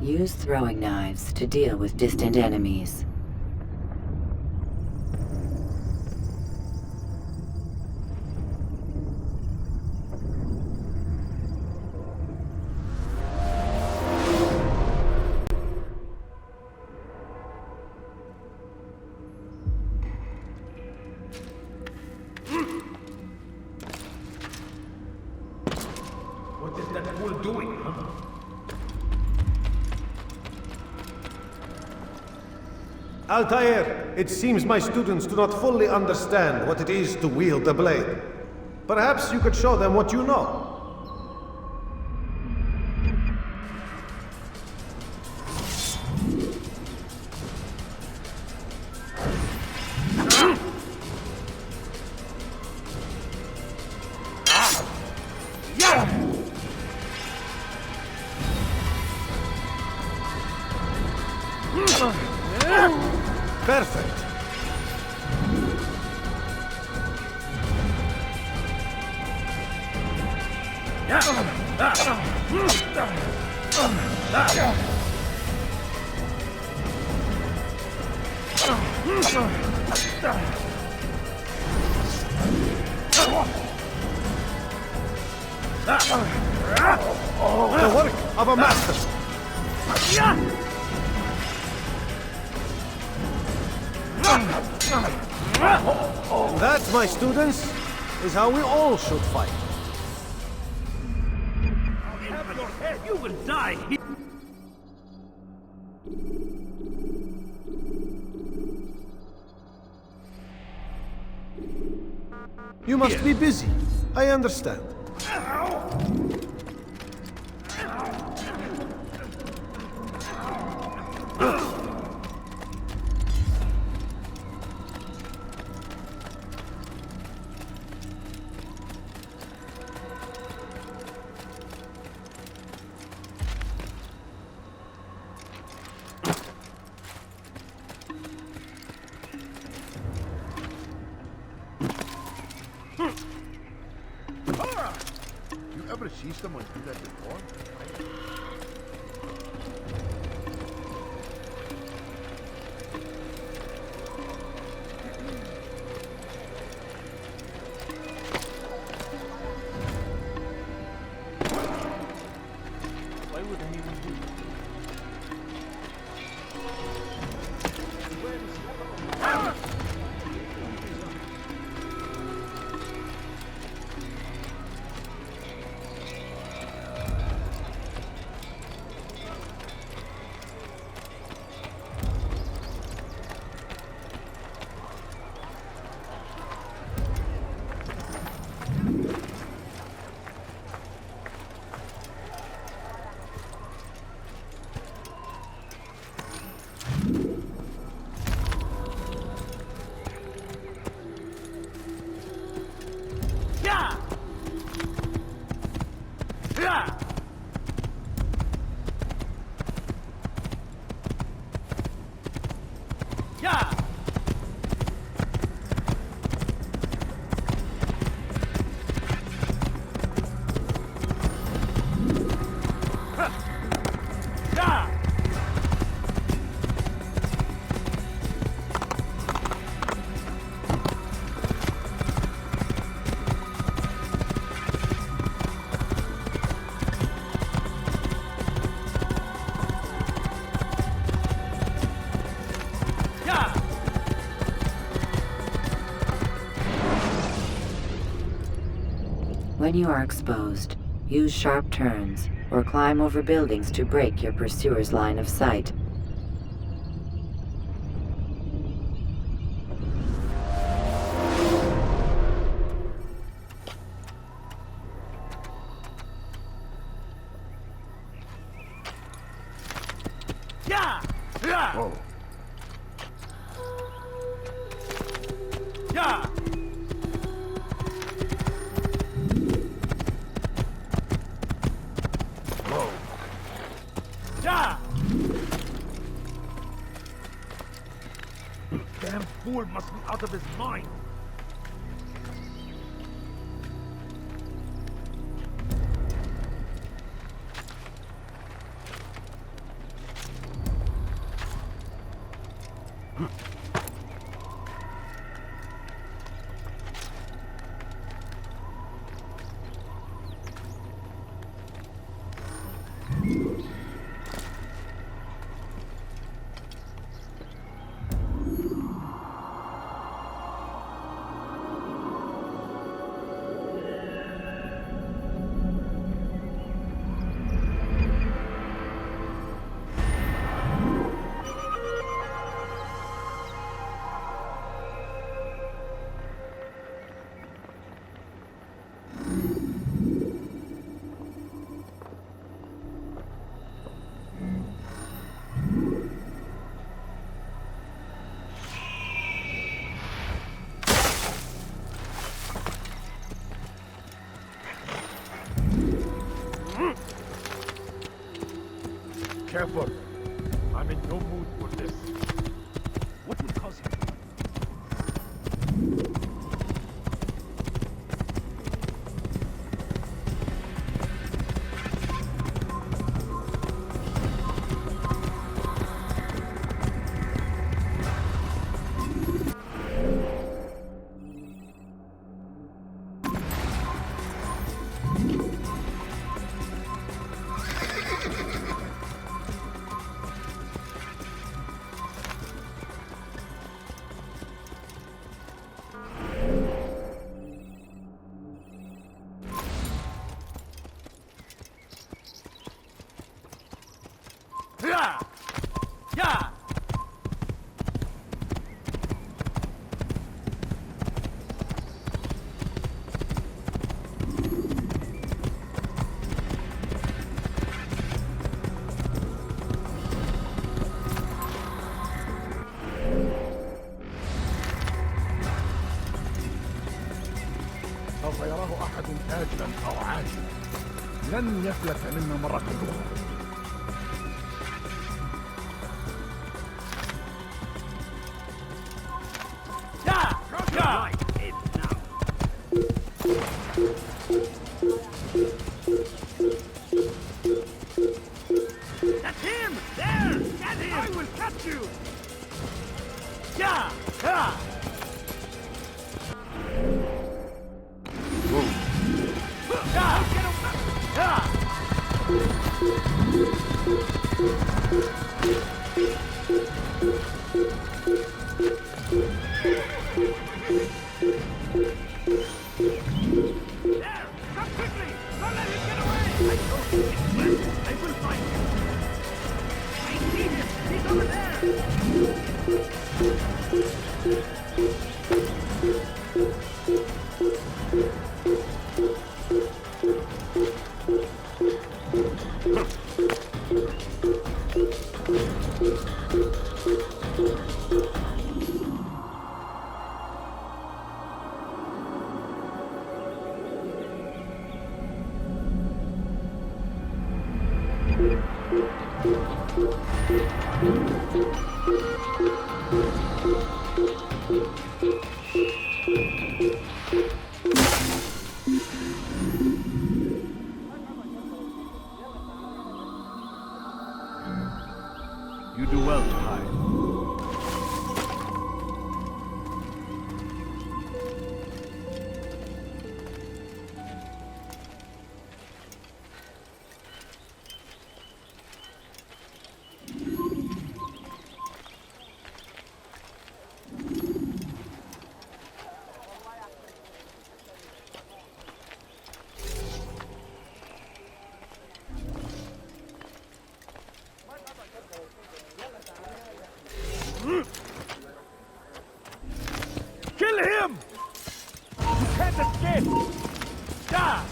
Use throwing knives to deal with distant enemies. What is that fool doing, huh? Altair, it seems my students do not fully understand what it is to wield a blade. Perhaps you could show them what you know. Perfect. The work of a master. That, my students, is how we all should fight. You will die! You must be busy. I understand. You ever see someone do that before? Why would anyone do that? When you are exposed, use sharp turns or climb over buildings to break your pursuer's line of sight. Whoa. Damn fool must be out of his mind. Careful. I'm in no mood for this. What would cause him? Yeah! Yeah! سوف يراه أحد آجلا أو عاجلا. لن يفلت منا مرة أخرى. That's him! There! Get him! I will catch you! Yeah! Yeah! There! Come quickly! Don't let him get away! I told you it's left. I will find him. I see him! He's over there! You do well to hide. Kill him! You can't escape! Yeah!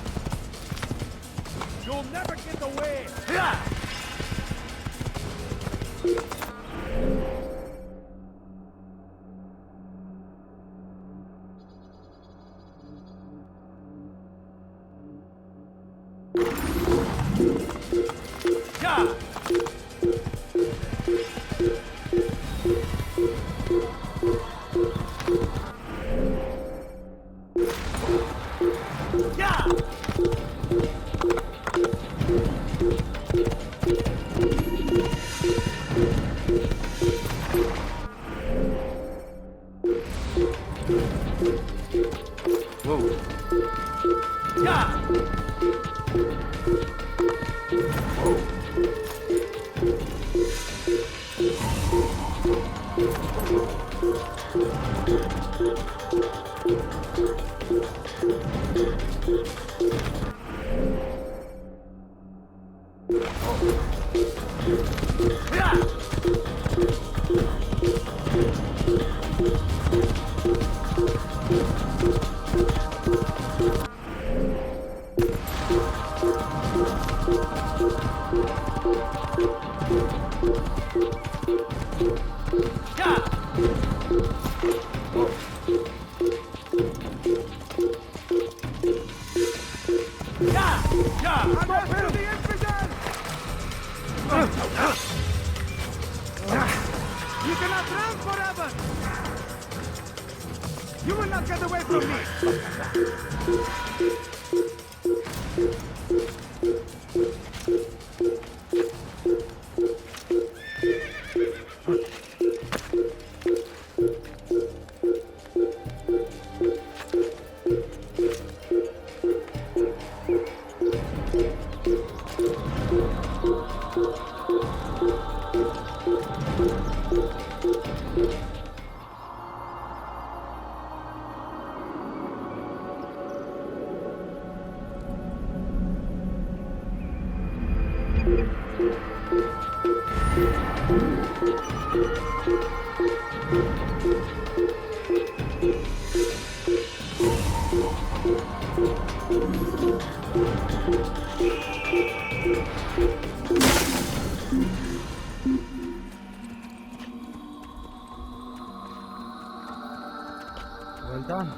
You'll never get away! Yeah! Yeah! Yeah! Whoa. Yeah! Whoa. You cannot run forever! You will not get away from me! Well done.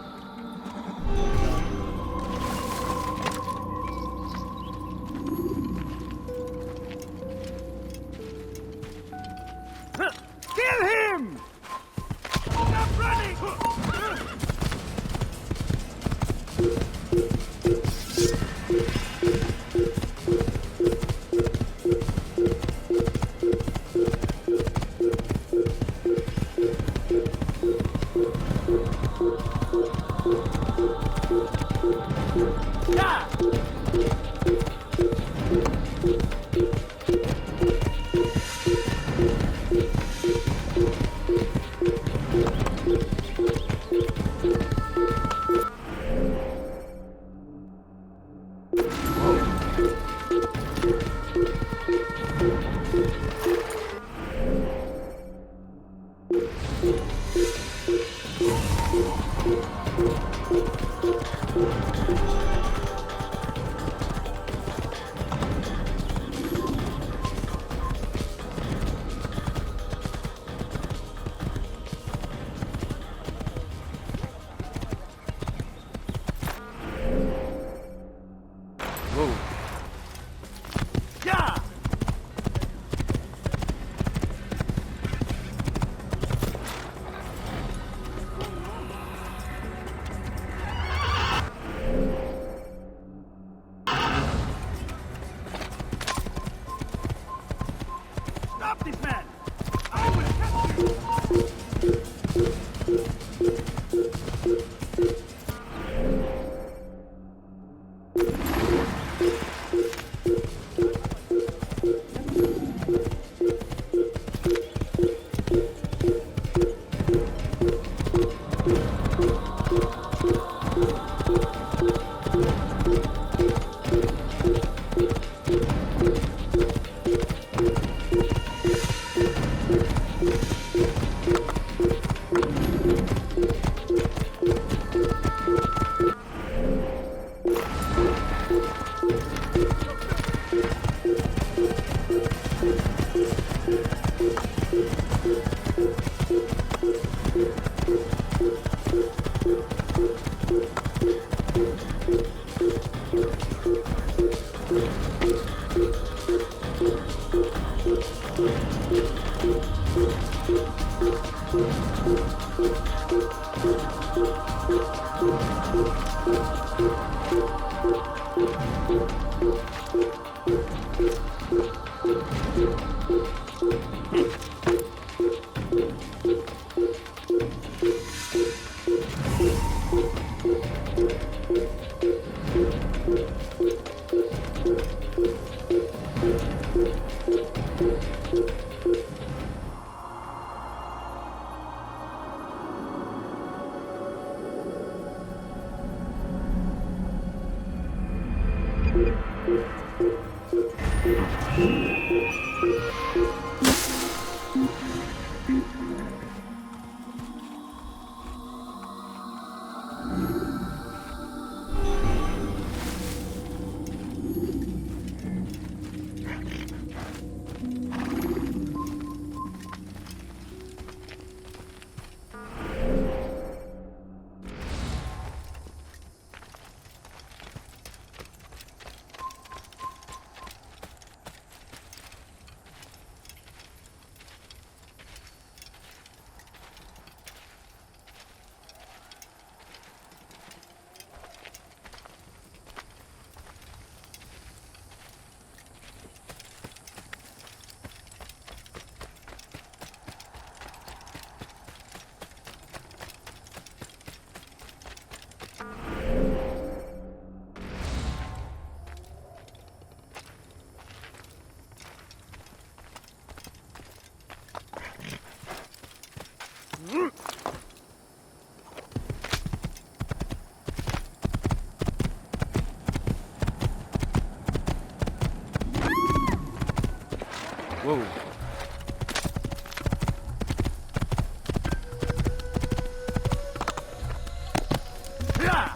Kill him! Stop running! Stop this man! I will catch you! Go. Yeah!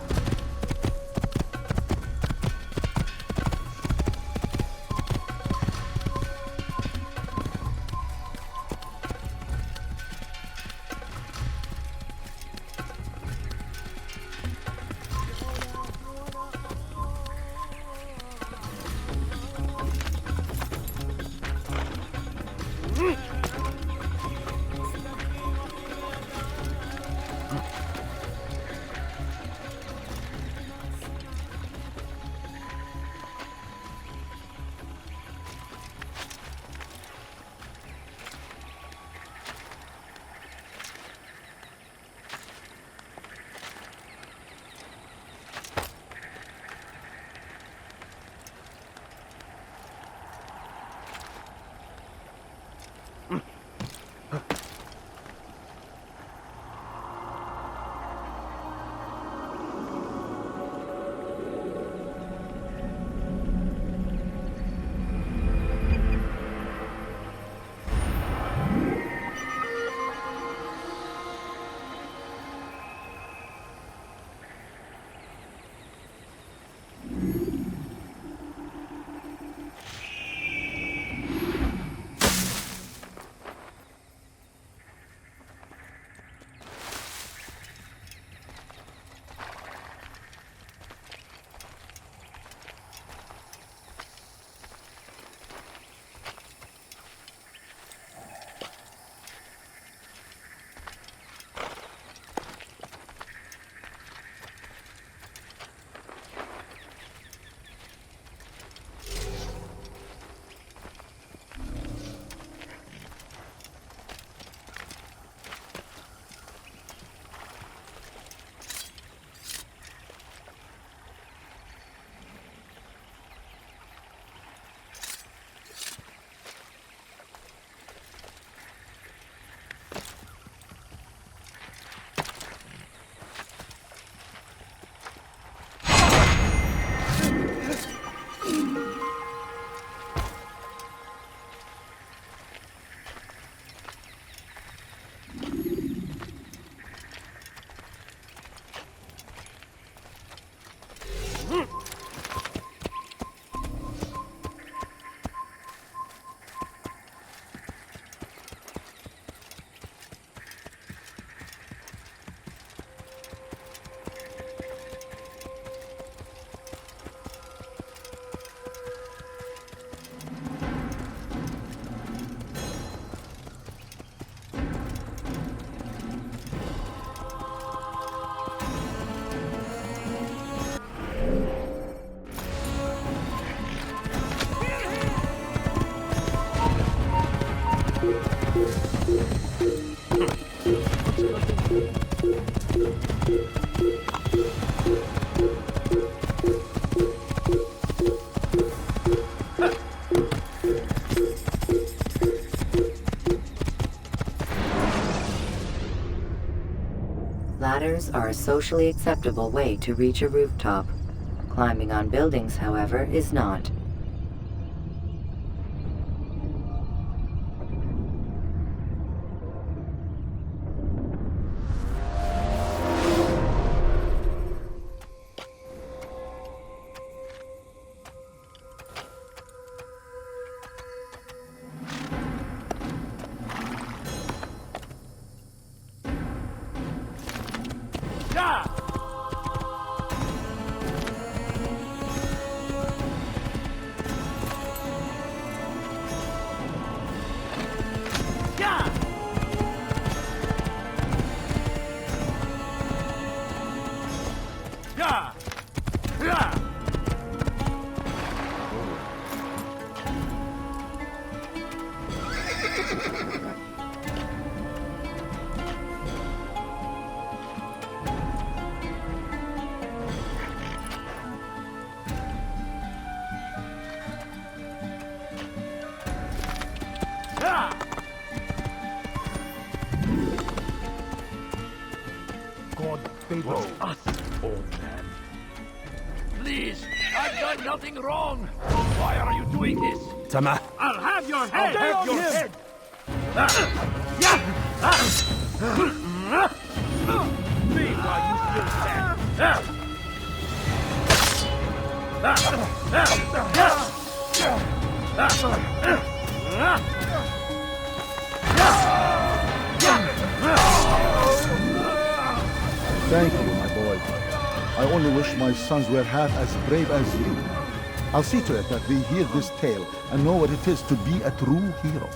Ladders are a socially acceptable way to reach a rooftop. Climbing on buildings, however, is not. God favors us, old man. Please, I've done nothing wrong. Why are you doing this? سمح. I'll have your your head! Stay on him! head! See why you still stand. Thank you, my boy. I only wish my sons were half as brave as you. I'll see to it that they hear this tale and know what it is to be a true hero.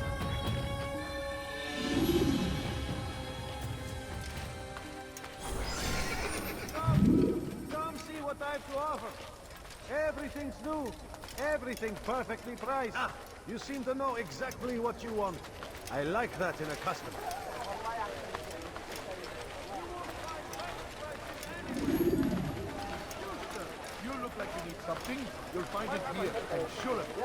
Come see what I have to offer. Everything's new. Everything perfectly priced. You seem to know exactly what you want. I like that in a customer. You look like you need something. You'll find it here, I'm sure of it.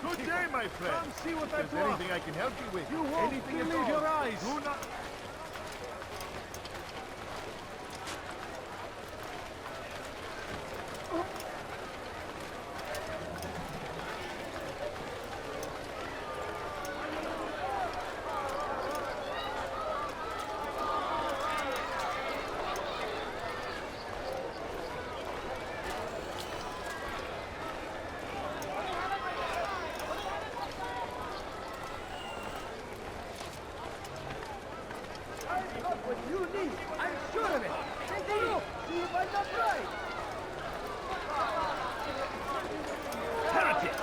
Good day, my friend. Come see what I If have there's to anything I can help you with, You won't anything at believe all, your eyes. do not... What you need, I'm sure of it. Take a look, see if I'm not right. Heretic!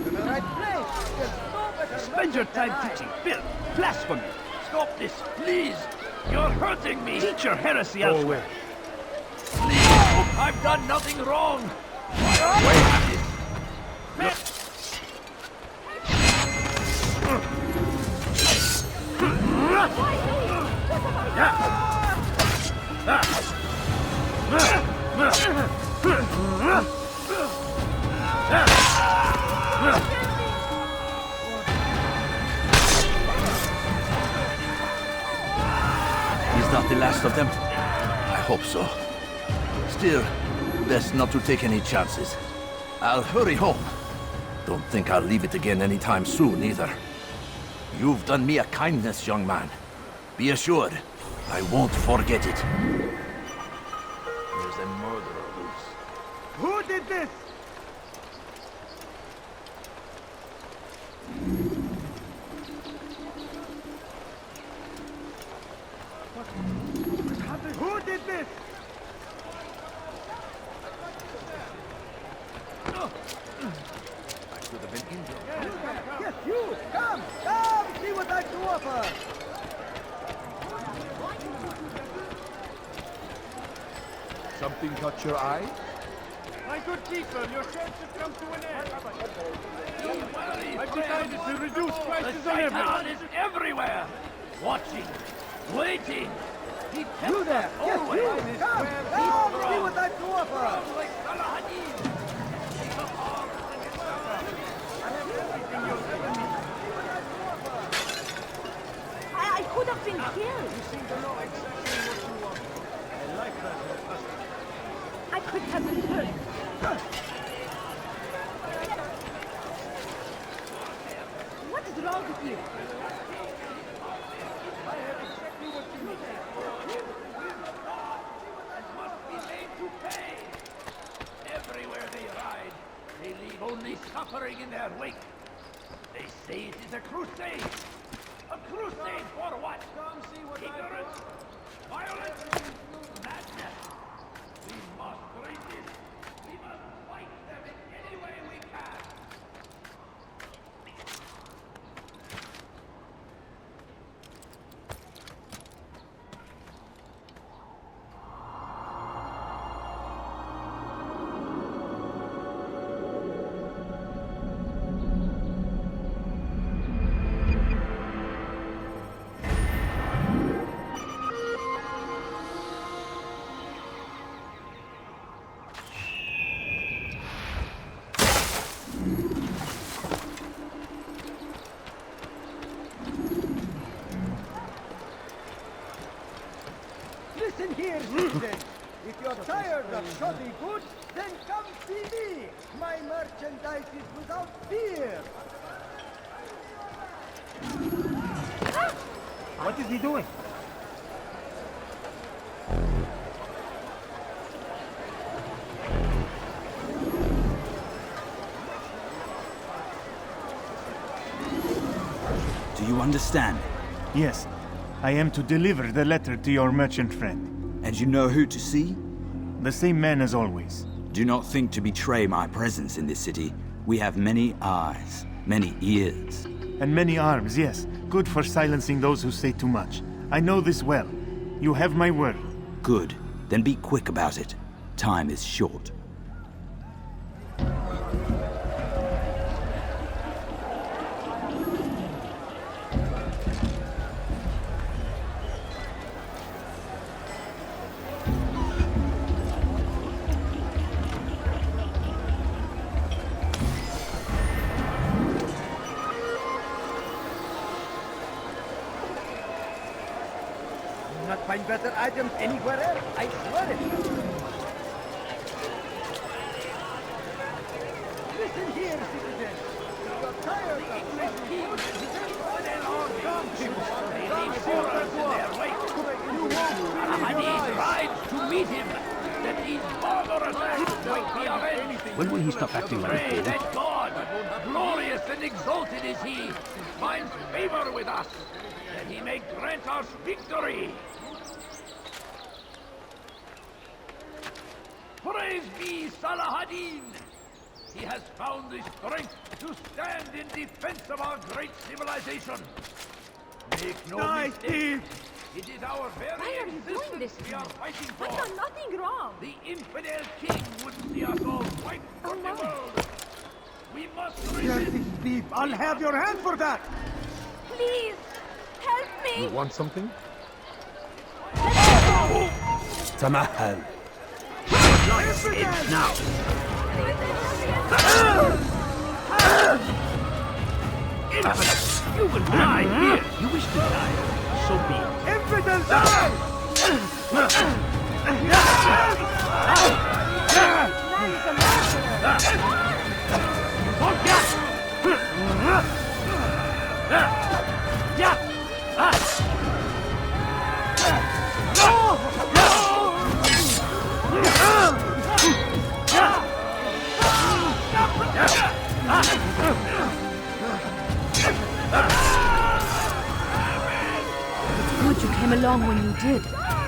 In the right place. There's no better Spend your time than I. teaching filth, blasphemy. Stop this, please. You're hurting me. Teach your heresy elsewhere. Please, I've done nothing wrong. He's not the last of them. I hope so. Still, best not to take any chances. I'll hurry home. Don't think I'll leave it again anytime soon, either. You've done me a kindness, young man. Be assured, I won't forget it. There's a murderer loose. Who did this? Who did this? I could have been injured. Yes, you. Come, see what I have to offer. Something caught your eye? My good people, your search has come to an end. Don't worry, I've decided to reduce prices on everything. Is everywhere. Watching, waiting. You there. Yes, you. Come, see what I have to offer. I could have been killed. You seem to know exactly what you want. I like that in a customer. I could have been hurt. What is wrong with you? Everywhere they ride, they leave only suffering in their wake. They say it is a crusade. A crusade for what? Ignorance? Violence? Madness? We must break this. We must fight them in any way we can. Listen here, citizen. If you're tired of shoddy goods, then come see me. My merchandise is without fear. What is he doing? Do you understand? Yes. I am to deliver the letter to your merchant friend. And you know who to see? The same man as always. Do not think to betray my presence in this city. We have many eyes, many ears. And many arms, yes. Good for silencing those who say too much. I know this well. You have my word. Good. Then be quick about it. Time is short. Not find better items anywhere else, I swear it. Listen here, citizen. If you're tired of English food, He tried to meet him. That these barbarous acts might be avenged. When will he stop acting like a Pray fool? that God, glorious and exalted is he, finds favor with us, that he may grant us victory. Praise be Salahadin! He has found the strength to stand in defense of our great civilization. Make no mistake, it is our Why very are you doing this existence we to are me? fighting I've for. done nothing wrong. The infidel king would see us all wipe Oh, from the no. world. We must Dirty resist. thief! I'll have your hand for that! Please, help me. You want something? Tamahal. Now, infidel, you will die here. You wish to die, so be it. Infidel, die! Man is a murderer. Good you came along when you did.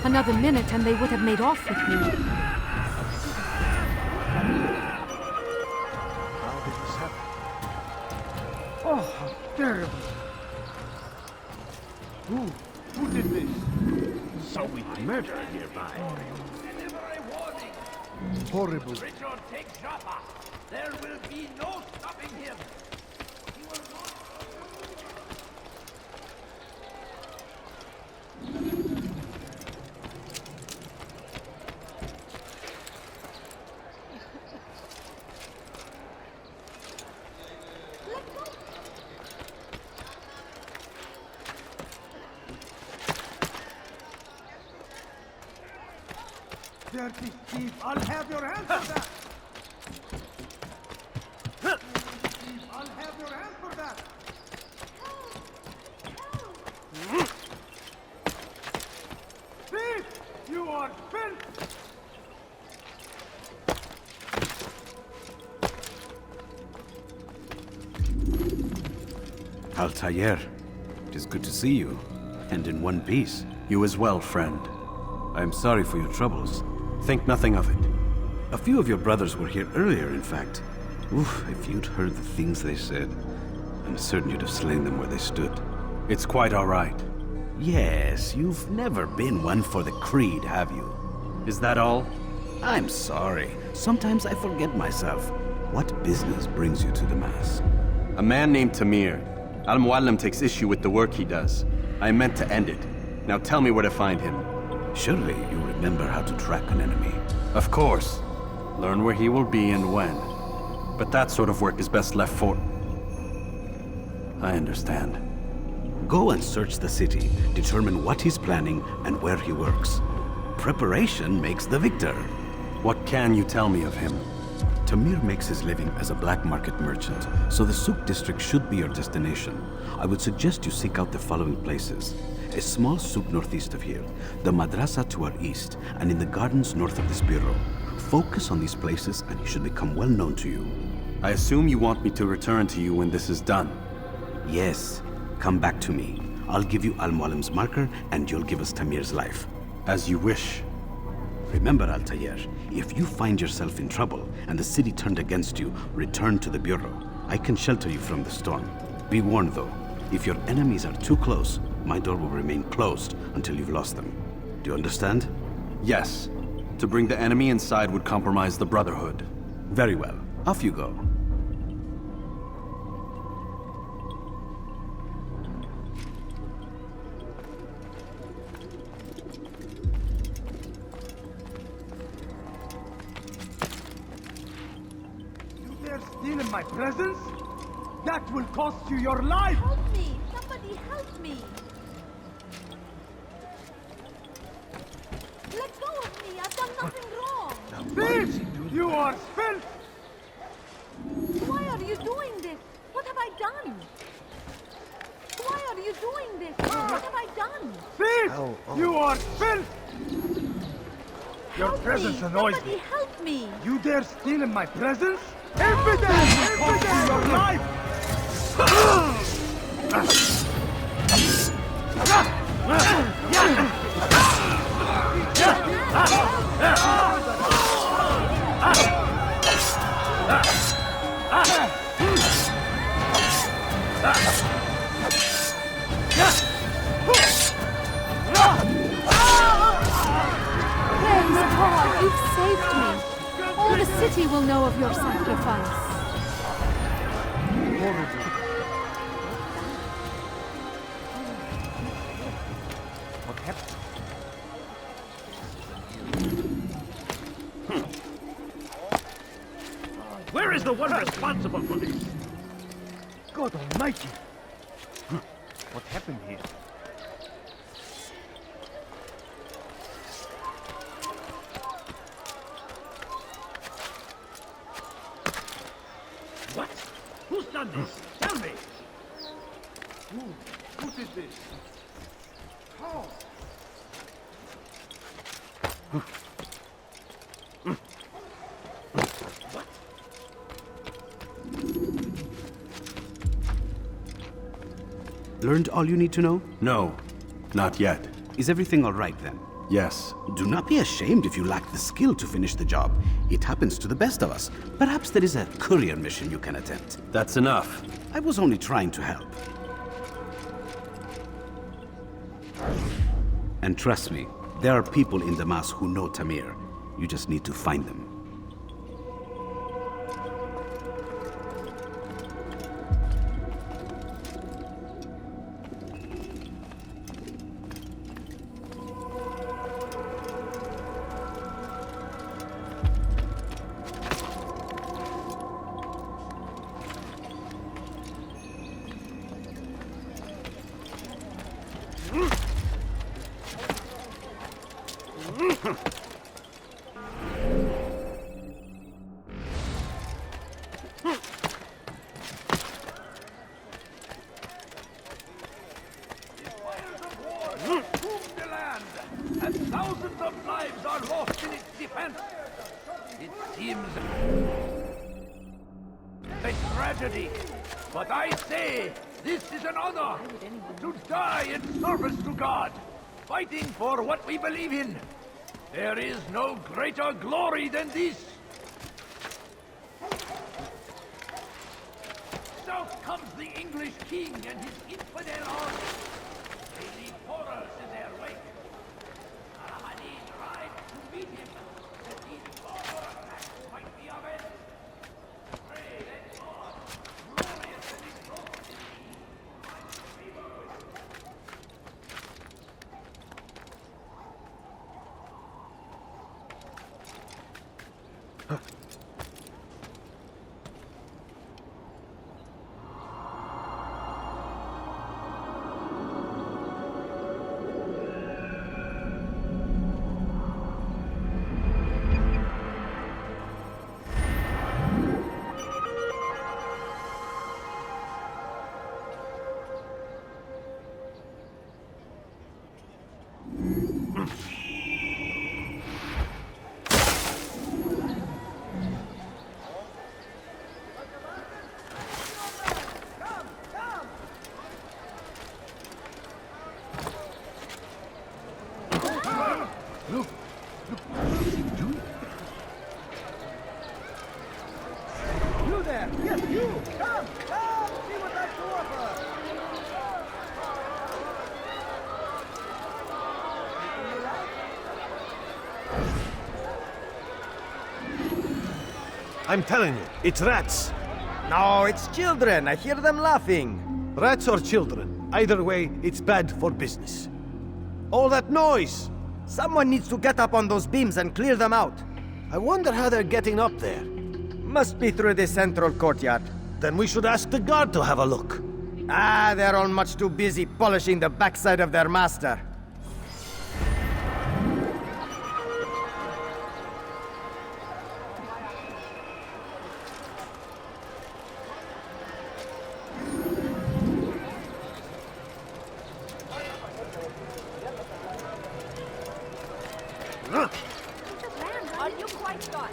Another minute and they would have made off with me. How did this happen? Oh, how terrible! Who did this? So we murder nearby. Horrible. Richard, take Jaffa. There will be no stopping him. He will not... Dirty thief! I'll have your hand for that! I'll have your hand for that! Thief! You are filth! Altair, it is good to see you, and in one piece. You as well, friend. I am sorry for your troubles. Think nothing of it. A few of your brothers were here earlier, in fact. Oof, if you'd heard the things they said, I'm certain you'd have slain them where they stood. It's quite all right. Yes, you've never been one for the creed, have you? Is that all? I'm sorry. Sometimes I forget myself. What business brings you to the Mass? A man named Tamir. Al-Muallim takes issue with the work he does. I meant to end it. Now tell me where to find him. Surely you remember how to track an enemy. Of course. Learn where he will be and when. But that sort of work is best left for... I understand. Go and search the city, determine what he's planning and where he works. Preparation makes the victor. What can you tell me of him? Tamir makes his living as a black market merchant, so the souk district should be your destination. I would suggest you seek out the following places. A small souk northeast of here, the madrasa to our east, and in the gardens north of this bureau. Focus on these places and he should become well known to you. I assume you want me to return to you when this is done. Yes, come back to me. I'll give you Al-Mualim's marker and you'll give us Tamir's life. As you wish. Remember, Altair, if you find yourself in trouble and the city turned against you, return to the bureau. I can shelter you from the storm. Be warned though, if your enemies are too close, my door will remain closed until you've lost them. Do you understand? Yes. To bring the enemy inside would compromise the Brotherhood. Very well. Off you go. You dare steal in my presence? That will cost you your life! Help me! Somebody help me! Let go of me! I've done nothing wrong! Bitch! You are filth! Why are you doing this? What have I done? Why are you doing this? What have I done? Bitch! You are filth! Your Help presence me. annoys Somebody me. help me! You dare steal in my presence? Evidence! Evidence! Your life! Praise God, you've saved me. All the city will know of your sacrifice. What happened? Where is the one responsible for this? God almighty! What happened here? What? Who's done this? Tell me! Who did this? How? Learned all you need to know? No, not yet. Is everything all right then? Yes. Do not be ashamed if you lack the skill to finish the job. It happens to the best of us. Perhaps there is a courier mission you can attempt. That's enough. I was only trying to help. And trust me, there are people in Damas who know Tamir. You just need to find them. And thousands of lives are lost in its defense. It seems a tragedy, but I say this is an honor to die in service to God, fighting for what we believe in. There is no greater glory than this. South comes the English king and his infidel army. They leave horrors in their wake. Al-Hadid rides to meet him. The deep power might be of it. Pray that God, glorious and exalted, might favor with You there! Yes, you! Come! Come! See what I've to offer! I'm telling you, it's rats. No, it's children. I hear them laughing. Rats or children. Either way, it's bad for business. All that noise! Someone needs to get up on those beams and clear them out. I wonder how they're getting up there. Must be through the central courtyard. Then we should ask the guard to have a look. Ah, they're all much too busy polishing the backside of their master. Are you quite done?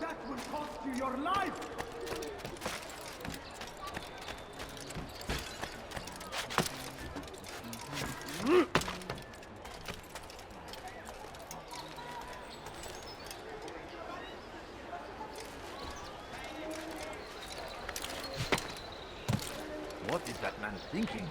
That will cost you your life! What is that man thinking?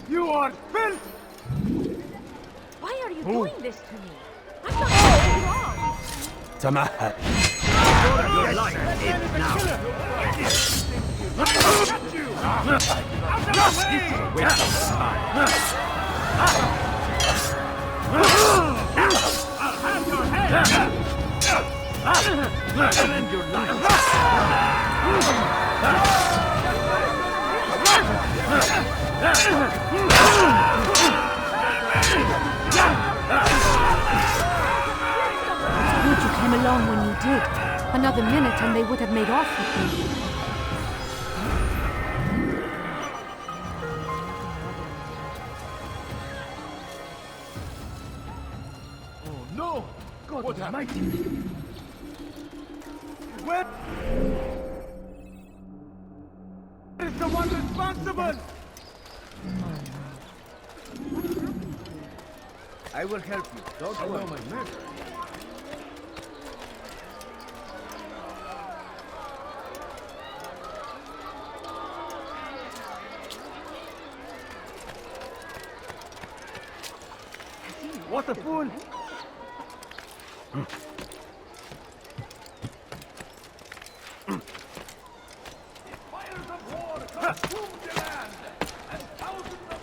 You are filth! Why are you doing this to me? I'm not doing wrong. Tamahat. Your life is now! Got you! Out of the way! Waste of time. I'll have your head! I'll end your life! Good you came along when you did. Another minute and they would have made off with me. Oh no! God what almighty! Where is the one responsible? I will help you. Don't worry. What a fool! Fires of war consumed the land, and thousands of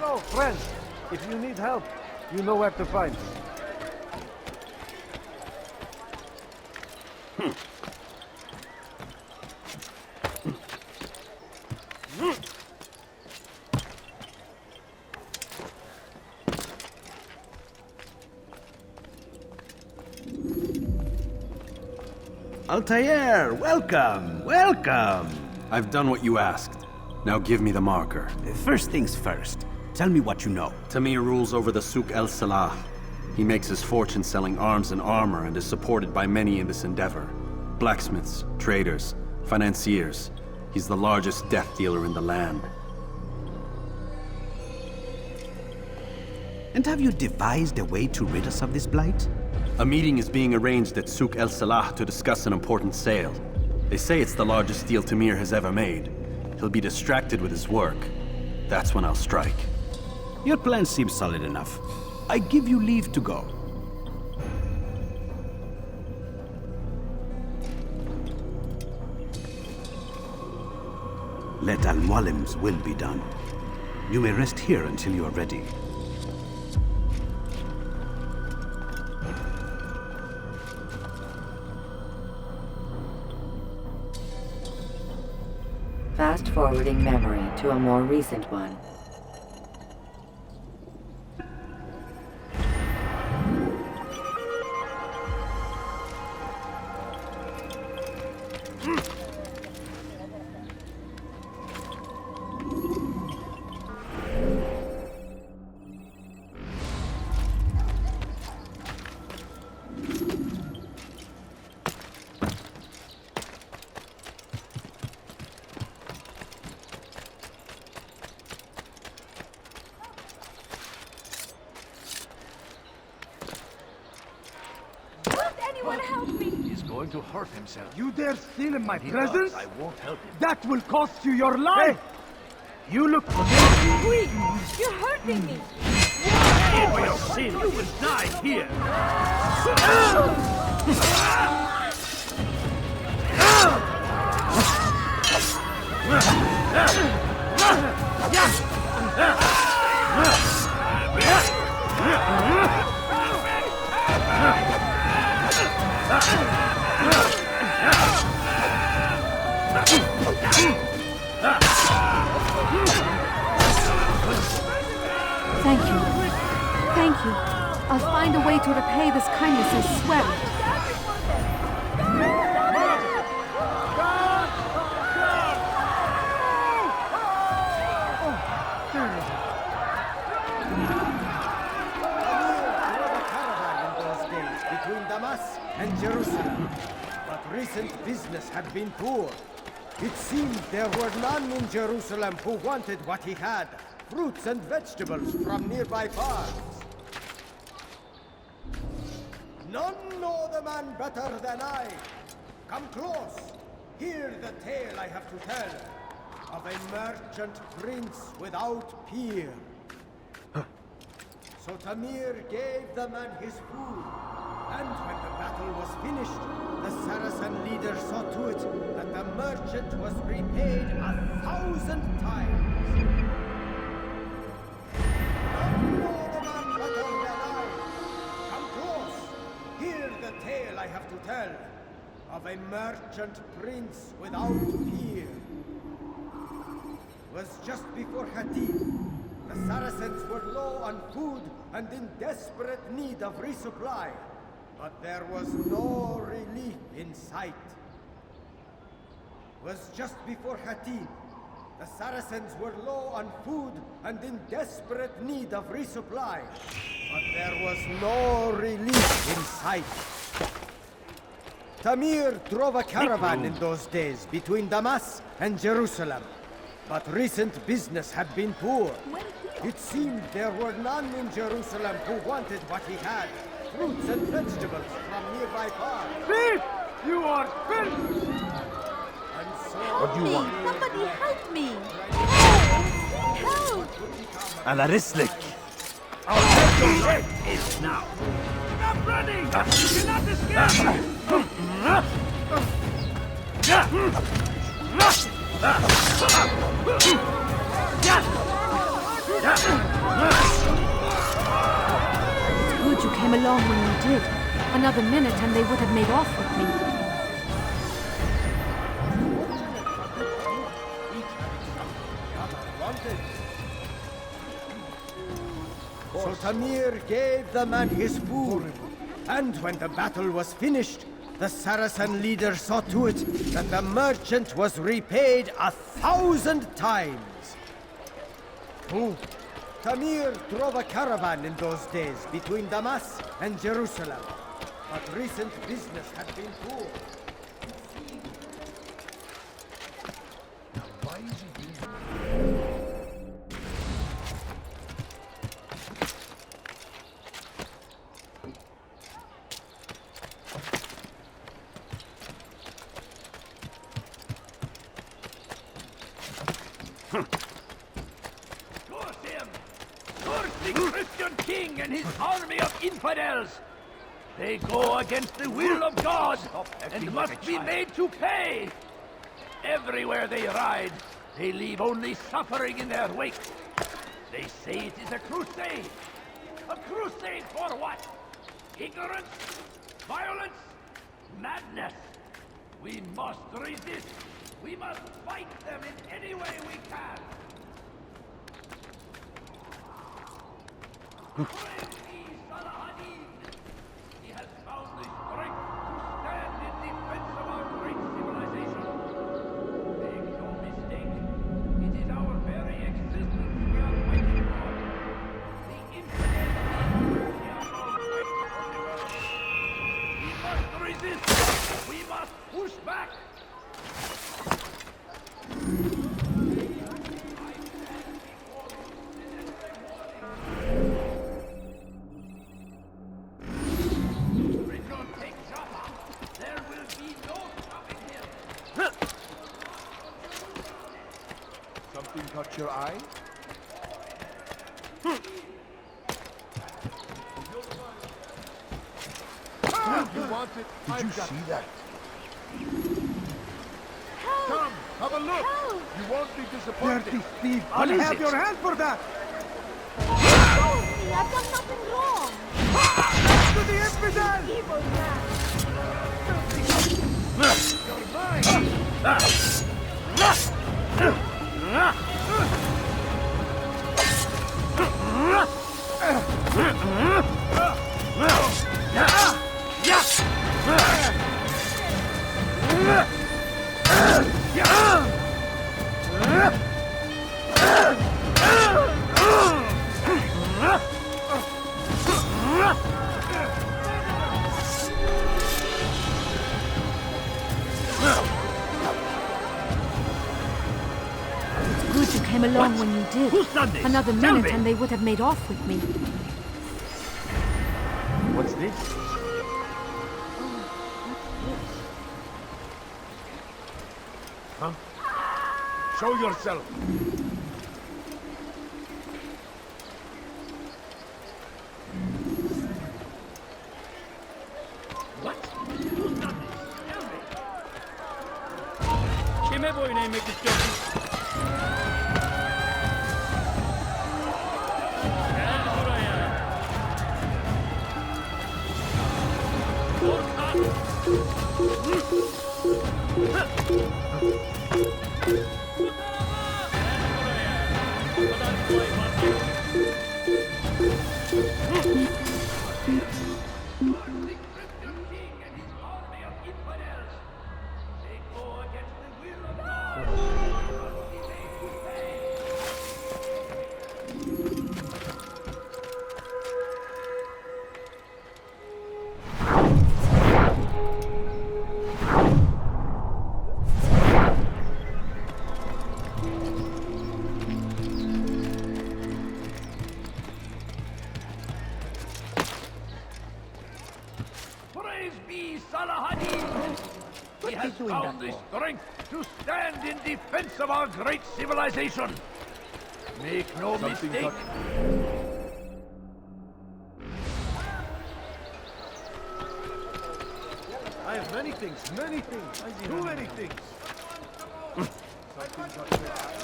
Hello, friend. If you need help, you know where to find me. Altair, welcome, welcome. I've done what you asked. Now give me the marker. First things first, tell me what you know. Tamir rules over the Souk El Salah. He makes his fortune selling arms and armor and is supported by many in this endeavor. Blacksmiths, traders, financiers. He's the largest death dealer in the land. And have you devised a way to rid us of this blight? A meeting is being arranged at Souk El Salah to discuss an important sale. They say it's the largest deal Tamir has ever made. He'll be distracted with his work. That's when I'll strike. Your plan seems solid enough. I give you leave to go. Let Al-Mualim's will be done. You may rest here until you are ready. Fast-forwarding memory to a more recent one. Going to hurt himself. You dare steal in my He presence? does. I won't help him. That will cost you your life! You look familiar. Wait, you're hurting me. For your sin, you will die here. Thank you. Thank you. I'll find a way to repay this kindness, I swear it. Between Damas and Jerusalem. But recent business had been poor. It seemed there were none in Jerusalem who wanted what he had. Fruits and vegetables from nearby farms. None know the man better than I. Come close. Hear the tale I have to tell of a merchant prince without peer. So Tamir gave the man his food, and when the battle was finished, the Saracen leader saw to it that the merchant was repaid 1,000 times. None know the man better than I. Come close. Hear the tale I have to tell of a merchant prince without peer. It was just before Hatib. The Saracens were low on food and in desperate need of resupply, but there was no relief in sight. It was just before Hatib. The Saracens were low on food and in desperate need of resupply, but there was no relief in sight. Tamir drove a caravan in those days between Damas and Jerusalem, but recent business had been poor. It seemed there were none in Jerusalem who wanted what he had, fruits and vegetables from nearby farms. Thief! You are filth! And so Help me! Somebody help me! Help! على رسلك. Our dead leg is now. Stop running! You cannot escape! came along when you did. Another minute and they would have made off with me. So Tamir gave the man his food, and when the battle was finished, the Saracen leader saw to it that the merchant was repaid 1,000 times. Who? Tamir drove a caravan in those days between Damas and Jerusalem, but recent business had been poor. Why is he doing Christian king and his army of infidels. They go against the will of God and must be made to pay. Everywhere they ride, they leave only suffering in their wake. They say it is a crusade. A crusade for what? Ignorance? Violence? Madness? We must resist. We must fight them in any way we can. He has found the strength to stand in defense of our great civilization. Make no mistake, it is our very existence we are fighting for. The infinite we are all fighting for the world. We must resist. We must push back. Caught your eye? You want it? Did you see that? Help! Come, have a look! Help! You won't be disappointed. Dirty thief! I'll have your hand for that! Help me! I've done nothing wrong! To the infidel! Evil man! You're mine! Good you came along when you did. Who's done this? Another Tell minute me. and they would have made off with me. What's this? Huh? Show yourself! What? Who's done this? Tell me. Kime bu oynayı yemek istiyorsun? Gel buraya. Praise be Salahadin! He has found the strength to stand in defense of our great civilization. Make no mistake. I have many things, too many things. Something caught your eye?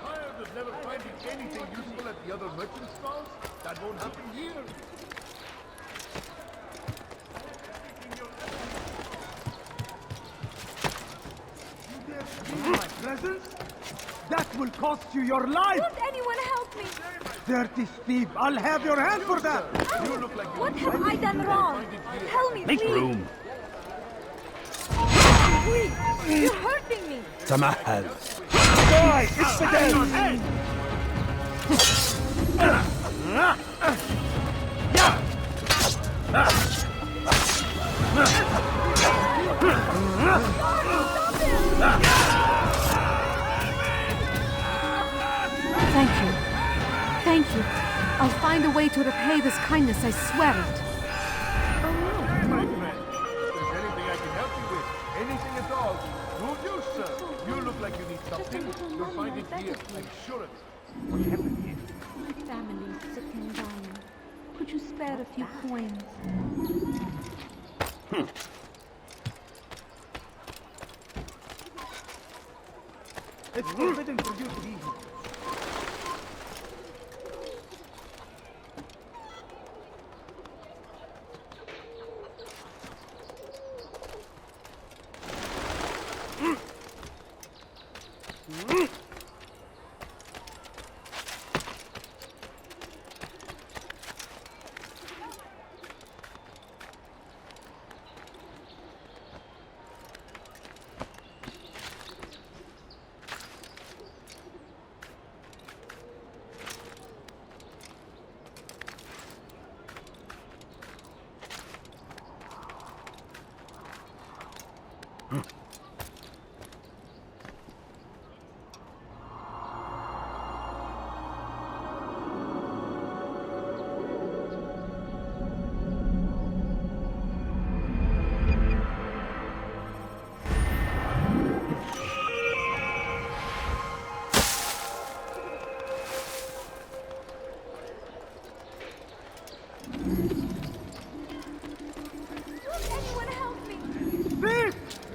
Tired of never finding anything useful at the other merchant stalls? That won't happen here. You dare steal my presents? That will cost you your life! Won't anyone help me? Dirty thief! I'll have your hand for that! You look like What have I done wrong? Tell me, Make please. room. Please, you're hurting me. Tamahal. Die! It's the dead! Thank you. Thank you. I'll find a way to repay this kindness, I swear it. my friend. If there's anything I can help you with, anything at all, move you, sir. You look like you need something. You'll find it here. I'm sure of it. What happened here? My family is sick and dying. Could you spare a few coins? It's forbidden for you to be here.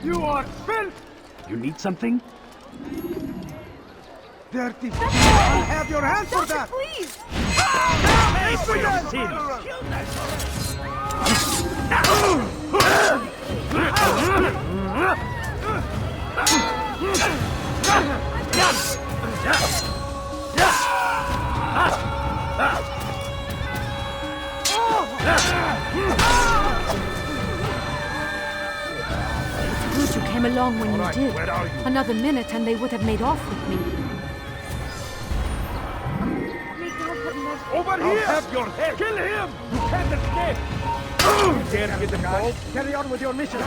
You are filth! You need something? Dirty thief! I'll have your hand for that! Please! Pay for your sins! Good you came along when you did. Another minute and they would have made off with me. Over here! I'll have your head! Kill him! You can't escape! You dare get involved? Carry on with your mission!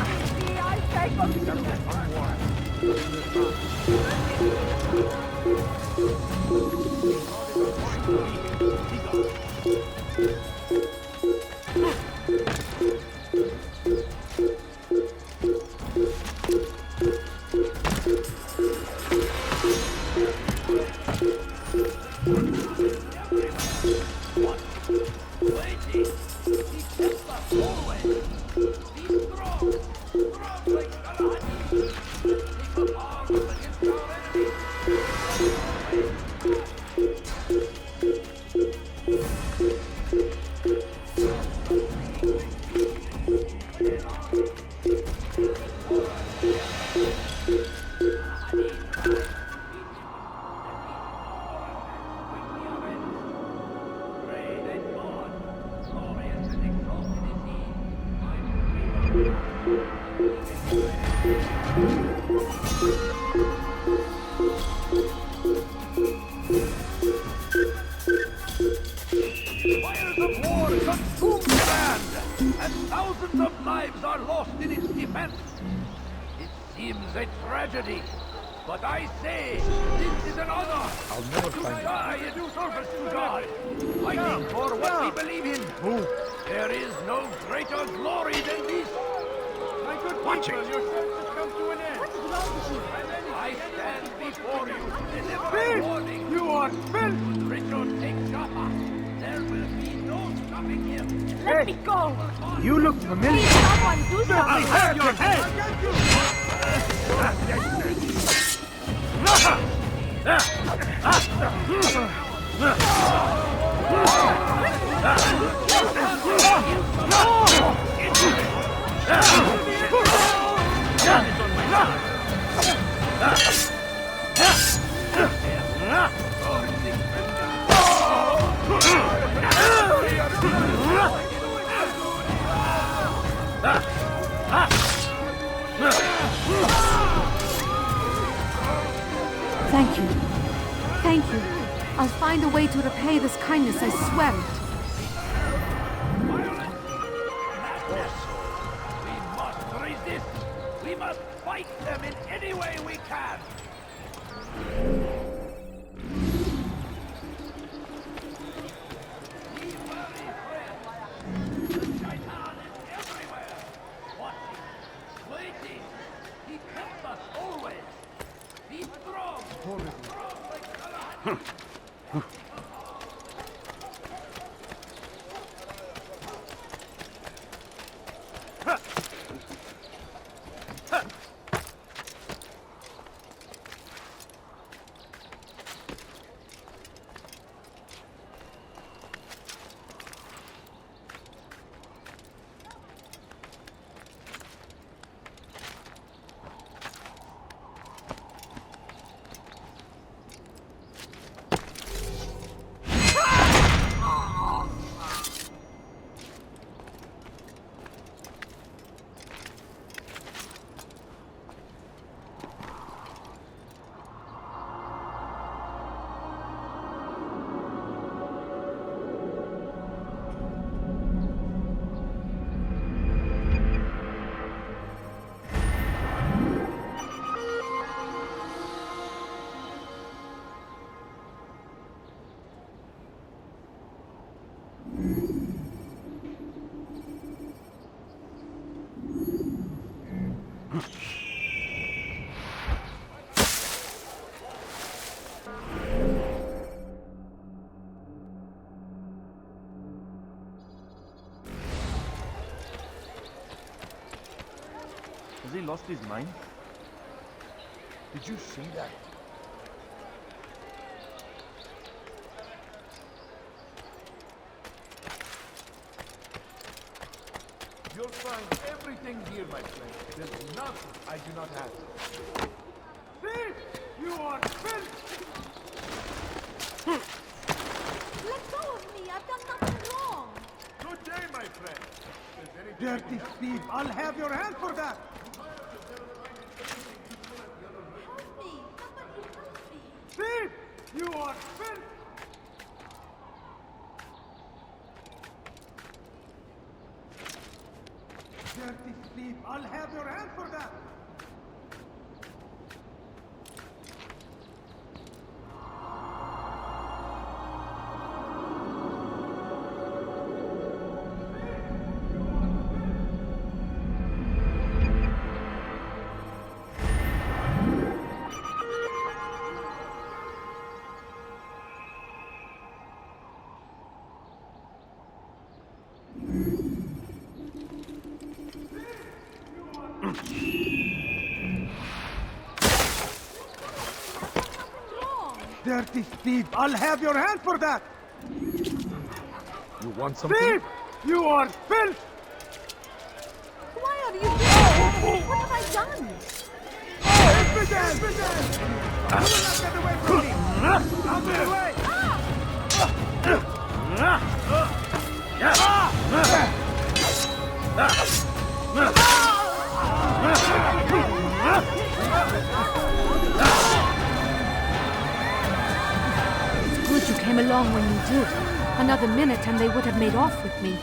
Fires of war consume the land, and thousands of lives are lost in its defense. It seems a tragedy, but I say this is an honor. I'll never to find die in service to God, fighting for what we believe in. There is no greater glory than this. My good Watch people, it. your service has come to an end. What is wrong with you? I stand before you to deliver a warning. You are filth! Richard, take Jaffa. There will be no stopping him. Let me go! You look familiar! Please, someone do something! I'll have your head! Thank you. Thank you. I'll find a way to repay this kindness, I swear it. We must resist. We must fight them in any way we can. Has he lost his mind? Did you see that? You'll find everything here, my friend. There's nothing I do not have. Thief! You are filth! Let go of me! I've done nothing wrong! Good day, my friend. Dirty thief! I'll have your hand for that! Help me! Somebody help me! Thief! You are filth! Dirty thief! I'll have your hand for that! Dirty thief! I'll have your hand for that! You want something? Thief! You are filth! Why are you doing this? What have I done? Evidence! You will not get away from me! Out of the way! Good you came along when you did. Another minute and they would have made off with me.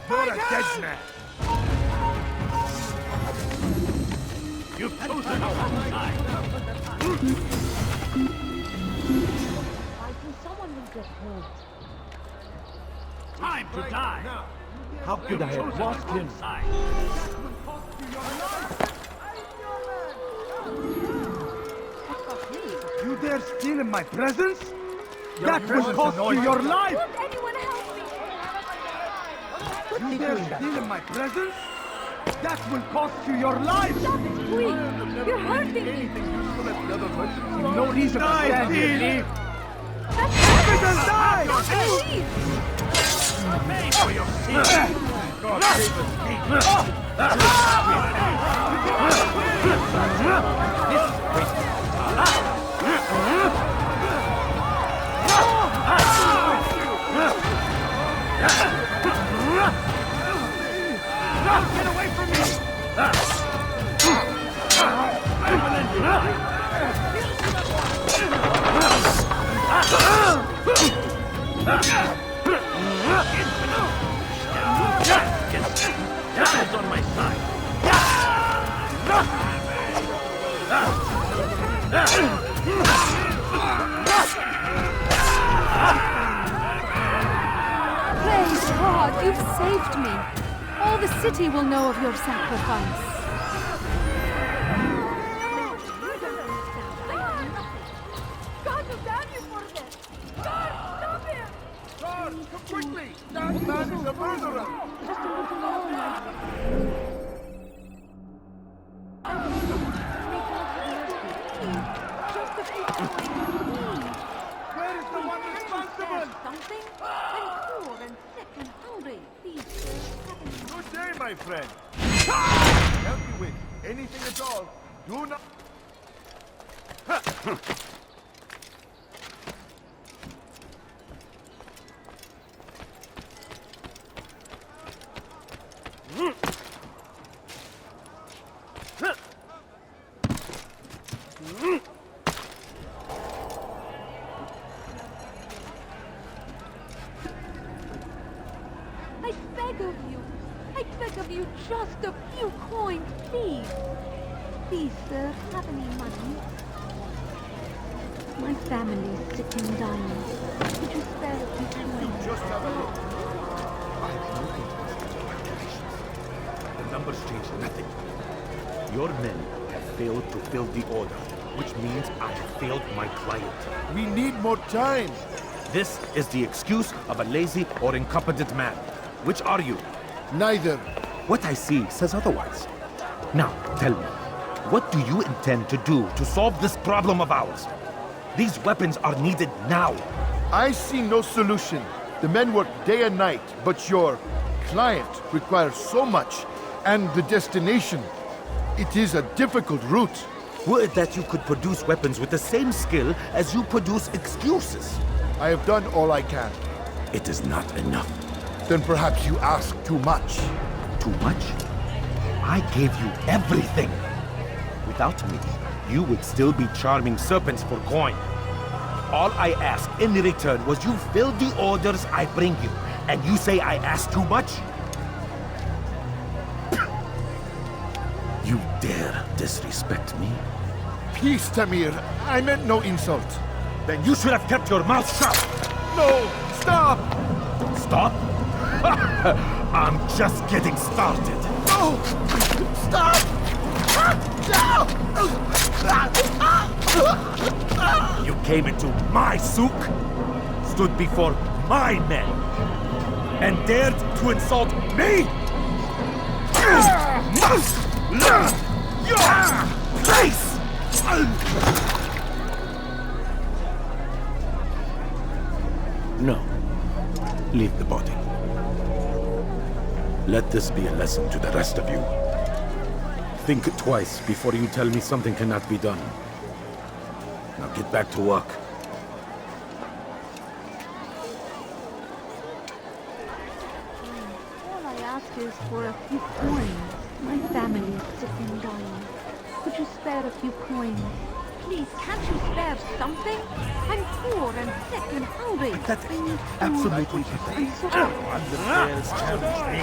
You're a dead man. You've chosen our side. Fighting someone will get hurt. Time to die. How could I have lost him? You dare steal in my presence? That will cost you your life! Won't anyone help me? You dare steal in my presence? That will cost you your life! Stop it, quick! You're hurting me! No reason to stand here, leave! That's Evidence, die! Leave! Pay for your sins. God save us, Get away from me! I will end your life! Death is on my side! Praise God, you've saved me. All the city will know of your sacrifice. God will damn you for this! God, stop him! Guard, come quickly! That man is a murderer! Where is the one responsible? Something? I'm poor and sick and hungry. Please, Good day, my friend. Help you with anything at all. Do not... I beg of you, just a few coins, please. Please, sir, have any money? My family's sick and dying. Could you spare a few coins? Just have a look. I've looked into these calculations. The numbers change nothing. Your men have failed to fill the order, which means I have failed my client. We need more time. This is the excuse of a lazy or incompetent man. Which are you? Neither. What I see says otherwise. Now, tell me, what do you intend to do to solve this problem of ours? These weapons are needed now. I see no solution. The men work day and night, but your client requires so much, and the destination. It is a difficult route. Would that you could produce weapons with the same skill as you produce excuses. I have done all I can. It is not enough. Then perhaps you ask too much. Too much? I gave you everything. Without me, you would still be charming serpents for coin. All I ask in return was you fill the orders I bring you, and you say I ask too much? You dare disrespect me? Peace, Tamir. I meant no insult. Then you should have kept your mouth shut! No! Stop! Stop? I'm just getting started. No! Stop! You came into my souk, stood before my men, and dared to insult me? You must learn your place! No. Leave the body. Let this be a lesson to the rest of you. Think twice before you tell me something cannot be done. Now get back to work. All I ask is for a few coins. My family is sick and dying. Could you spare a few coins? Please, can't you spare something? I'm poor and sick and hungry. That's absolutely pathetic. I'm sorry. And the bears challenge me.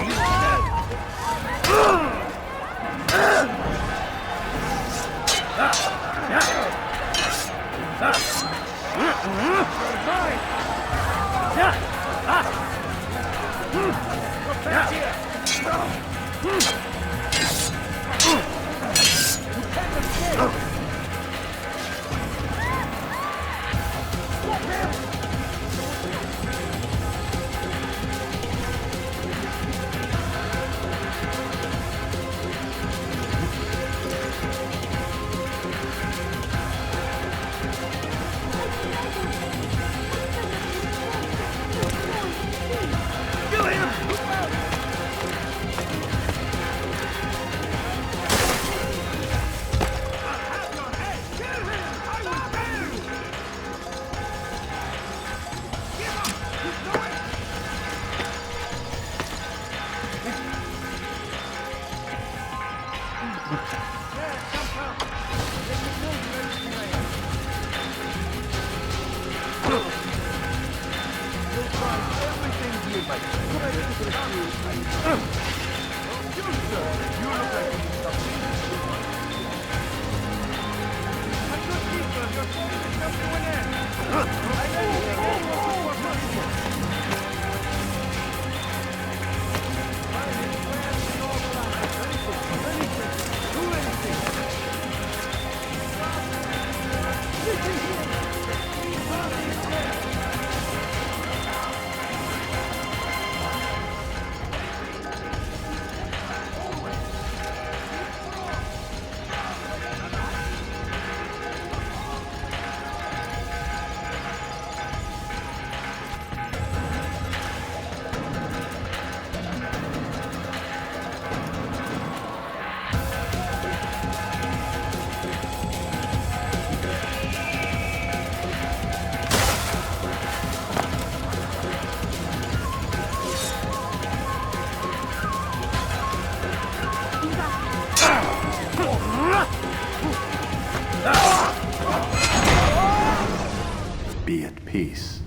Be at peace.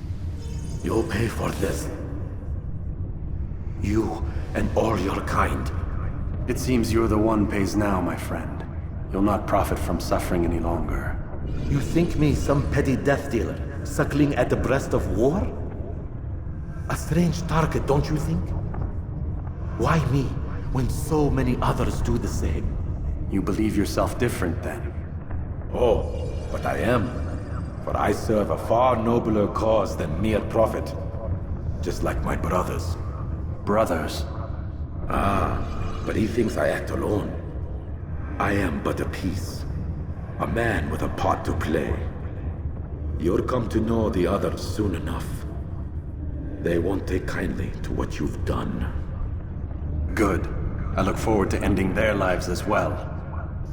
You'll pay for this. You and all your kind. It seems you're the one pays now, my friend. You'll not profit from suffering any longer. You think me some petty death dealer, suckling at the breast of war? A strange target, don't you think? Why me, when so many others do the same? You believe yourself different, then? Oh, but I am. For I serve a far nobler cause than mere profit. Just like my brothers. Brothers? Ah, but he thinks I act alone. I am but a piece. A man with a part to play. You'll come to know the others soon enough. They won't take kindly to what you've done. Good. I look forward to ending their lives as well.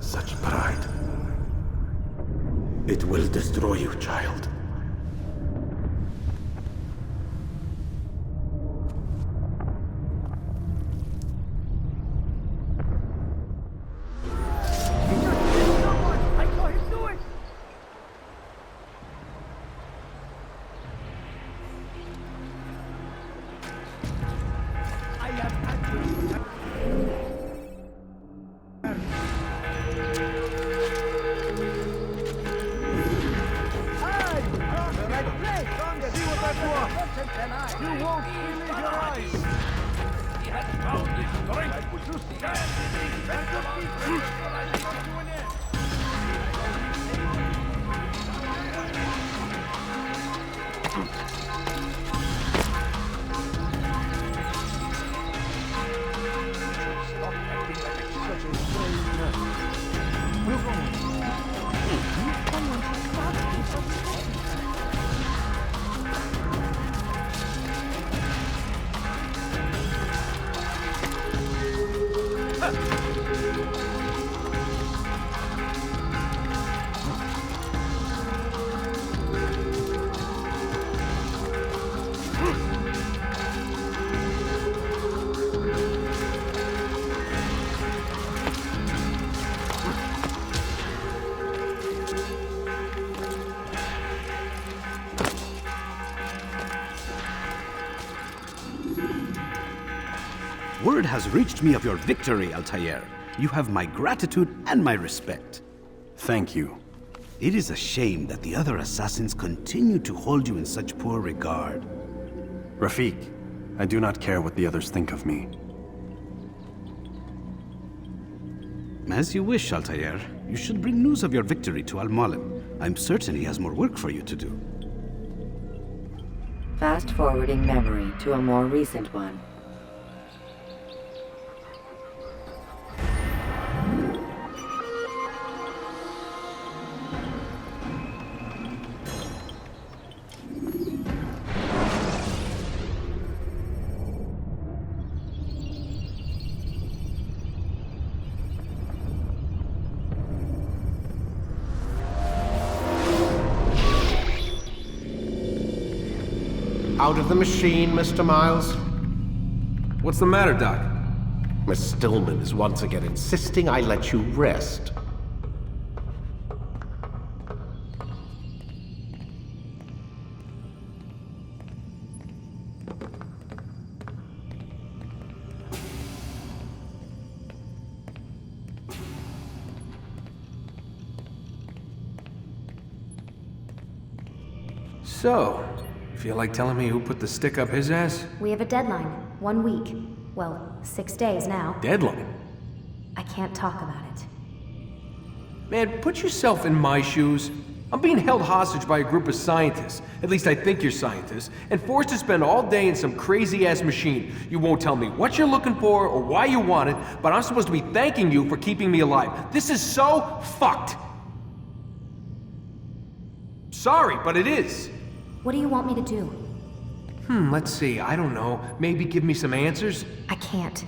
Such pride. It will destroy you, child. Word has reached me of your victory, Altair. You have my gratitude and my respect. Thank you. It is a shame that the other assassins continue to hold you in such poor regard. Rafik, I do not care what the others think of me. As you wish, Altair. You should bring news of your victory to Al-Malim. I'm certain he has more work for you to do. Fast-forwarding memory to a more recent one. Out of the machine, Mr. Miles? What's the matter, Doc? Miss Stillman is once again insisting I let you rest. So, feel like telling me who put the stick up his ass? We have a deadline. 1 week. Well, 6 days now. Deadline? I can't talk about it. Man, put yourself in my shoes. I'm being held hostage by a group of scientists, at least I think you're scientists, and forced to spend all day in some crazy-ass machine. You won't tell me what you're looking for or why you want it, but I'm supposed to be thanking you for keeping me alive. This is so fucked! Sorry, but it is. What do you want me to do? Let's see, I don't know. Maybe give me some answers? I can't.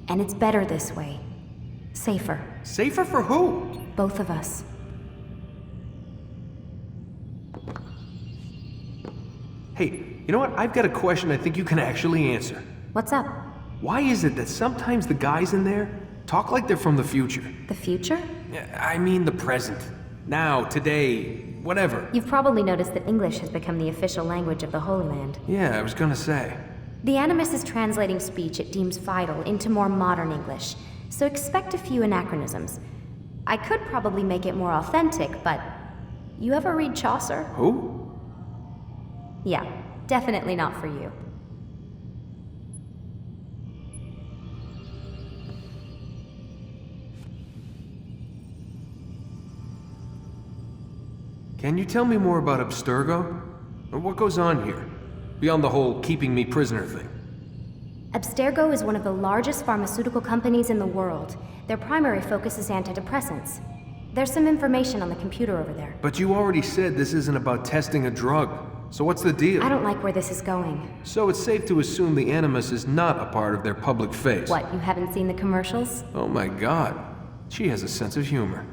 And it's better this way. Safer. Safer for who? Both of us. Hey, you know what? I've got a question I think you can actually answer. What's up? Why is it that sometimes the guys in there talk like they're from the future? The future? I mean the present. Now, today, whatever. You've probably noticed that English has become the official language of the Holy Land. Yeah, I was gonna say. The Animus is translating speech it deems vital into more modern English, so expect a few anachronisms. I could probably make it more authentic, but... You ever read Chaucer? Who? Yeah, definitely not for you. Can you tell me more about Abstergo? Or what goes on here? Beyond the whole keeping me prisoner thing. Abstergo is one of the largest pharmaceutical companies in the world. Their primary focus is antidepressants. There's some information on the computer over there. But you already said this isn't about testing a drug. So what's the deal? I don't like where this is going. So it's safe to assume the Animus is not a part of their public face. What, you haven't seen the commercials? Oh my god. She has a sense of humor.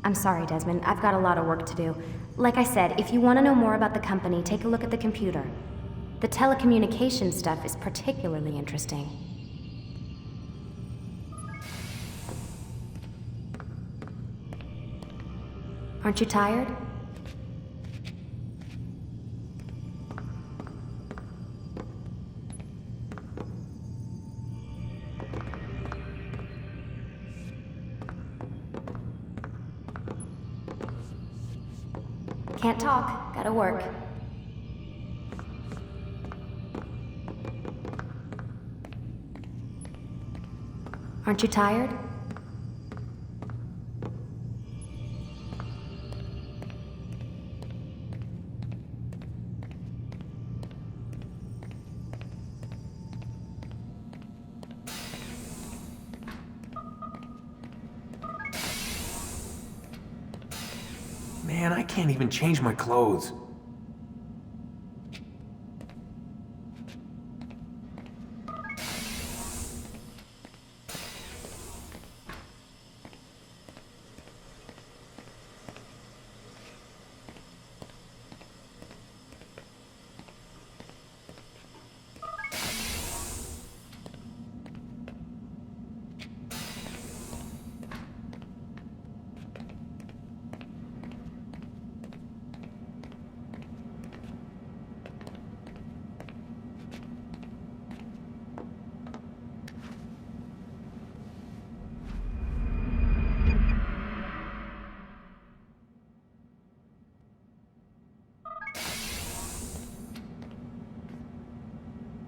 I'm sorry, Desmond. I've got a lot of work to do. Like I said, if you want to know more about the company, take a look at the computer. The telecommunication stuff is particularly interesting. Aren't you tired? Can't talk. Gotta work. Aren't you tired? Man, I can't even change my clothes.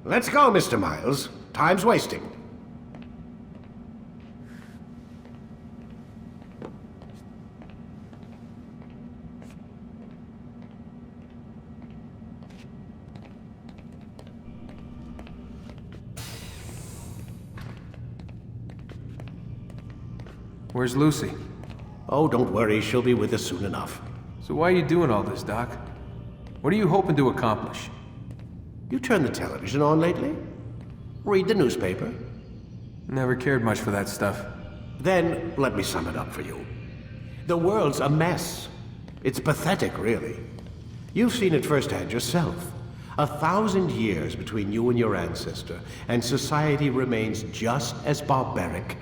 Let's go, Mr. Miles. Time's wasting. Where's Lucy? Oh, don't worry. She'll be with us soon enough. So why are you doing all this, Doc? What are you hoping to accomplish? You turned the television on lately? Read the newspaper? Never cared much for that stuff. Then, let me sum it up for you. The world's a mess. It's pathetic, really. You've seen it firsthand yourself. 1,000 years between you and your ancestor, and society remains just as barbaric,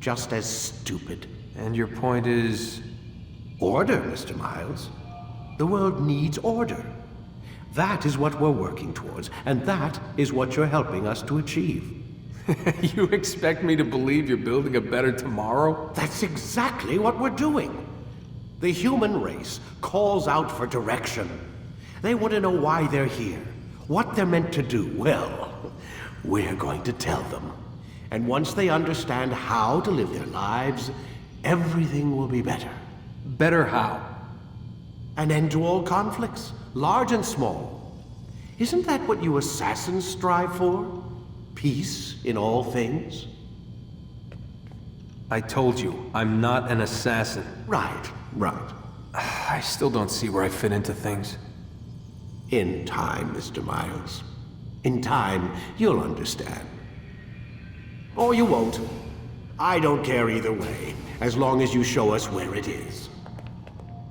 just as stupid. And your point is? Order, Mr. Miles. The world needs order. That is what we're working towards, and that is what you're helping us to achieve. You expect me to believe you're building a better tomorrow? That's exactly what we're doing. The human race calls out for direction. They want to know why they're here, what they're meant to do. Well, we're going to tell them. And once they understand how to live their lives, everything will be better. Better how? An end to all conflicts, large and small. Isn't that what you assassins strive for? Peace in all things? I told you, I'm not an assassin. Right. I still don't see where I fit into things. In time, Mr. Miles. In time, you'll understand. Or you won't. I don't care either way, as long as you show us where it is.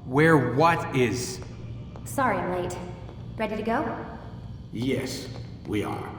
Where what is? Sorry I'm late. Ready to go? Yes, we are.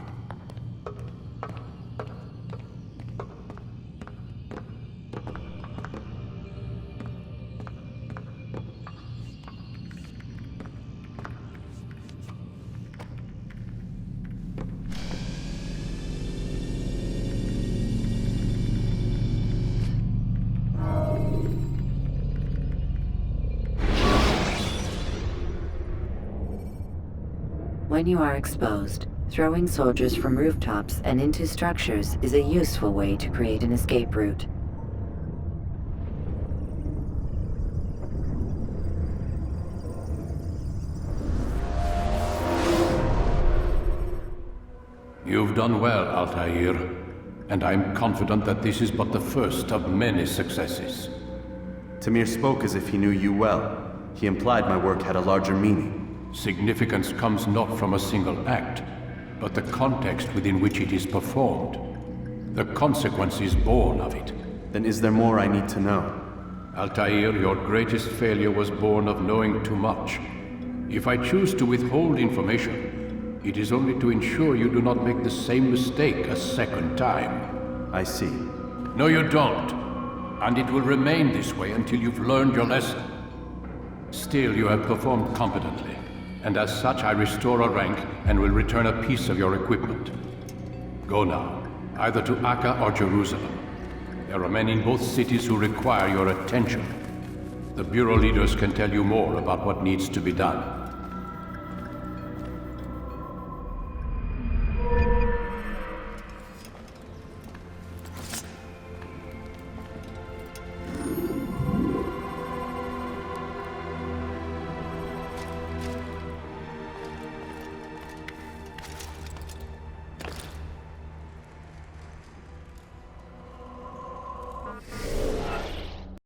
When you are exposed, throwing soldiers from rooftops and into structures is a useful way to create an escape route. You've done well, Altair, and I'm confident that this is but the first of many successes. Tamir spoke as if he knew you well. He implied my work had a larger meaning. Significance comes not from a single act, but the context within which it is performed. The consequences born of it. Then is there more I need to know? Altair, your greatest failure was born of knowing too much. If I choose to withhold information, it is only to ensure you do not make the same mistake a second time. I see. No, you don't. And it will remain this way until you've learned your lesson. Still, you have performed competently. And as such, I restore a rank and will return a piece of your equipment. Go now, either to Akka or Jerusalem. There are men in both cities who require your attention. The Bureau leaders can tell you more about what needs to be done.